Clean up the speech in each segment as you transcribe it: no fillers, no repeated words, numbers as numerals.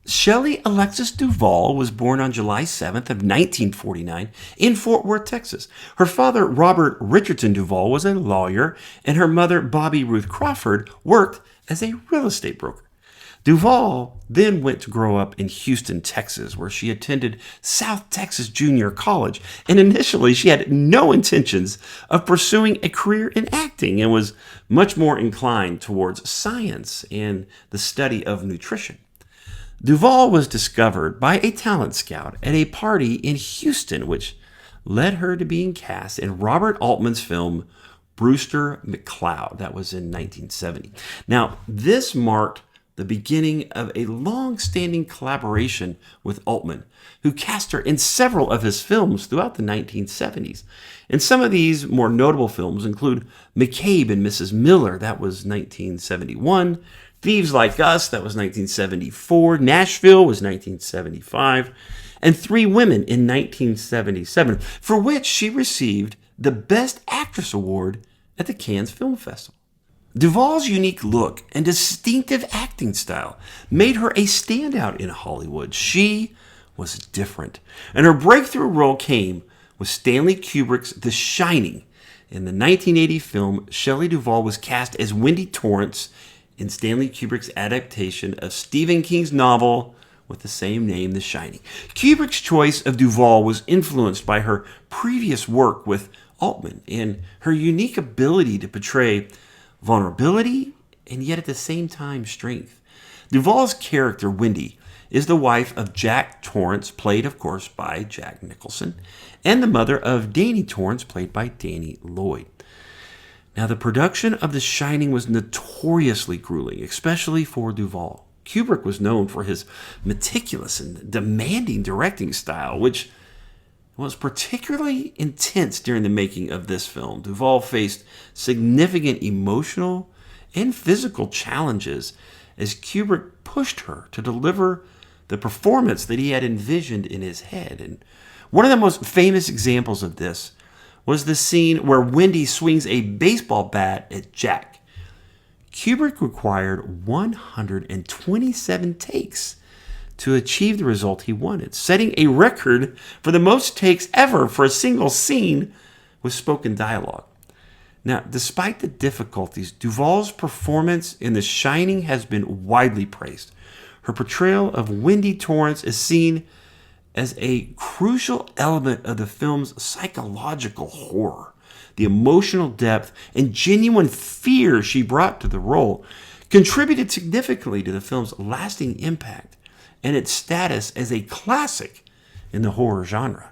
Shelly Alexis Duval was born on July 7th of 1949 in Fort Worth, Texas. Her father, Robert Richardson Duval, was a lawyer, and her mother, Bobby Ruth Crawford, worked as a real estate broker. Duval then went to grow up in Houston, Texas, where she attended South Texas Junior College. And initially, she had no intentions of pursuing a career in acting and was much more inclined towards science and the study of nutrition. Duval was discovered by a talent scout at a party in Houston, which led her to being cast in Robert Altman's film Brewster McCloud. That was in 1970. Now, this marked the beginning of a long-standing collaboration with Altman, who cast her in several of his films throughout the 1970s. And some of these more notable films include McCabe and Mrs. Miller, that was 1971, Thieves Like Us, that was 1974, Nashville was 1975, and Three Women in 1977, for which she received the Best Actress Award at the Cannes Film Festival. Duval's unique look and distinctive acting style made her a standout in Hollywood. She was different, and her breakthrough role came with Stanley Kubrick's The Shining. In the 1980 film, Shelly Duvall was cast as Wendy Torrance in Stanley Kubrick's adaptation of Stephen King's novel with the same name, The Shining. Kubrick's choice of Duvall was influenced by her previous work with Altman and her unique ability to portray vulnerability and yet at the same time strength. Duvall's character, Wendy, is the wife of Jack Torrance, played, of course, by Jack Nicholson, and the mother of Danny Torrance, played by Danny Lloyd. Now, the production of The Shining was notoriously grueling, especially for Duvall. Kubrick was known for his meticulous and demanding directing style, which was particularly intense during the making of this film. Duvall faced significant emotional and physical challenges as Kubrick pushed her to deliver the performance that he had envisioned in his head. And one of the most famous examples of this was the scene where Wendy swings a baseball bat at Jack. Kubrick required 127 takes to achieve the result he wanted, setting a record for the most takes ever for a single scene with spoken dialogue. Now, despite the difficulties, Duvall's performance in The Shining has been widely praised. Her portrayal of Wendy Torrance is seen as a crucial element of the film's psychological horror. The emotional depth and genuine fear she brought to the role contributed significantly to the film's lasting impact and its status as a classic in the horror genre.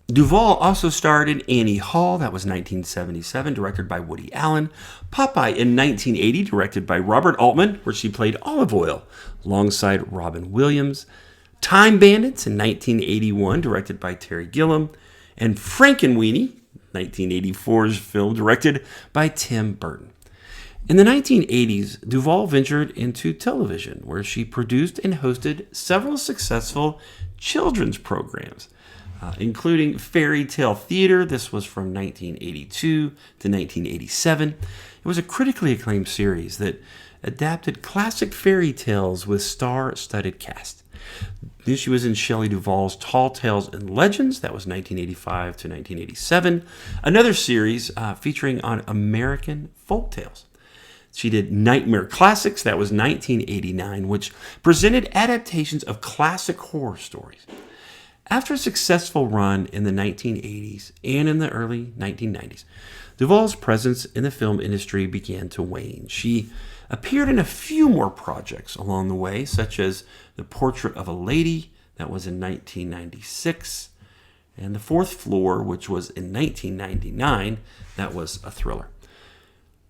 Duvall also starred in Annie Hall, that was 1977, directed by Woody Allen, Popeye in 1980, directed by Robert Altman, where she played Olive Oyl alongside Robin Williams, Time Bandits in 1981, directed by Terry Gilliam, and Frankenweenie, 1984's film, directed by Tim Burton. In the 1980s, Duvall ventured into television, where she produced and hosted several successful children's programs, including Fairy Tale Theater. This was from 1982 to 1987. It was a critically acclaimed series that adapted classic fairy tales with star-studded cast. Then she was in Shelley Duvall's Tall Tales and Legends. That was 1985 to 1987. Another series featuring on American folk tales. She did Nightmare Classics. That was 1989, which presented adaptations of classic horror stories. After a successful run in the 1980s and in the early 1990s, Duvall's presence in the film industry began to wane. She appeared in a few more projects along the way, such as The Portrait of a Lady, that was in 1996, and The Fourth Floor, which was in 1999, that was a thriller.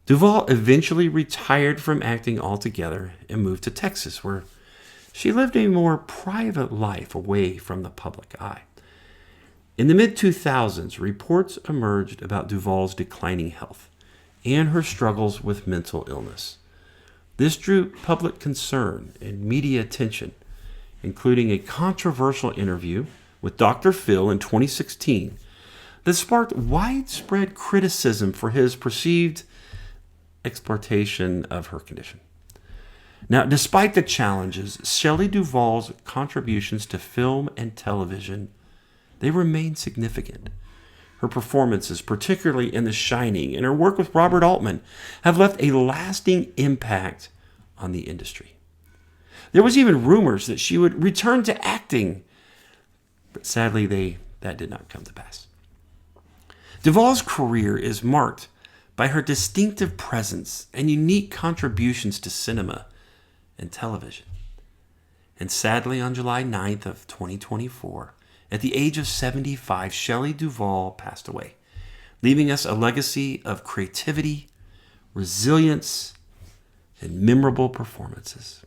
Duvall eventually retired from acting altogether and moved to Texas, where she lived a more private life away from the public eye. In the mid-2000s, reports emerged about Duvall's declining health and her struggles with mental illness. This drew public concern and media attention, including a controversial interview with Dr. Phil in 2016 that sparked widespread criticism for his perceived exploitation of her condition. Now, despite the challenges, Shelley Duvall's contributions to film and television, they remain significant. Her performances, particularly in The Shining and her work with Robert Altman, have left a lasting impact on the industry. There was even rumors that she would return to acting, but sadly that did not come to pass. Duvall's career is marked by her distinctive presence and unique contributions to cinema and television. And sadly, on July 9th of 2024, at the age of 75, Shelley Duvall passed away, leaving us a legacy of creativity, resilience, and memorable performances.